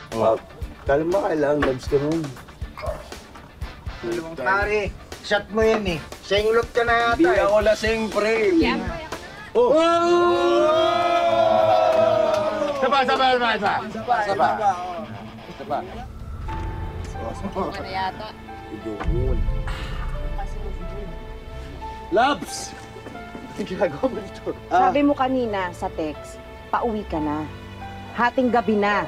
Kalma ka lang, labs ka nun. Pare, shot mo yan eh. Senglot ka na yata Hindi eh. ako lasing, pre. Oh! Saba. Ano yata? Labs! Ang ginagawa mo dito? Sabi mo kanina sa text, pauwi ka na. Hating gabi na.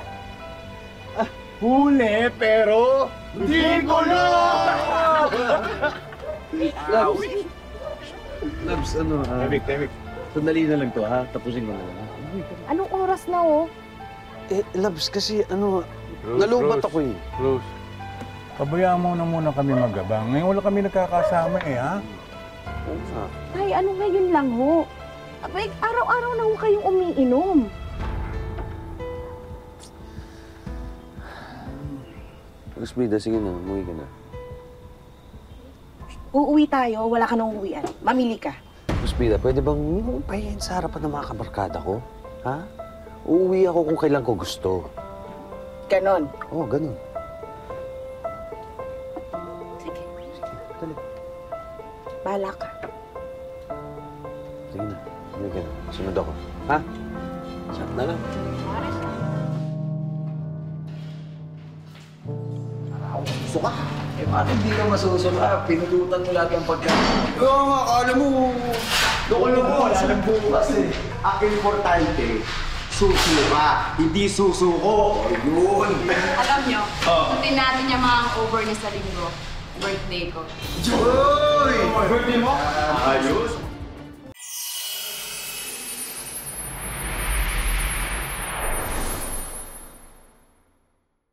Huli, pero... Hindi ko na! Labs, ano, Temik. sandali na lang to, ha? Tapusin ko na lang. Anong oras na, oh? Labs, kasi, nalubat ako eh. Rose. Pabayaan mo na muna kami magabang. Ngayon wala kami nagkakasama eh, ha? Oo nga. Ay, ano ngayon lang, ho? Abay, araw-araw na ho kayong umiinom. Rosbida, sige na, umuwi ka na. Uuwi tayo, wala ka nang uuwian. Mamili ka. Rosbida, pwede bang hindi mo pahihin sa harapan ng mga kabarkada ko? Ha? Uuwi ako kung kailan ko gusto. Ganon. Oo, ganun. Sige, Dali. bahala ka. Sige na, umuwi ka na. Sunod ako. Ha? Chat na lang. Suka. Eh, bakit di ka masusuka? Pinulutan mo lahat ng pagkain. Oo nga, akala mo. Doon mo, wala nang bukas eh. Ang importante, susuka, hindi susuko. Ayun. Alam nyo, sundin natin yung mga over niya sa linggo. Birthday ko. Joy! Birthday mo? Ayos.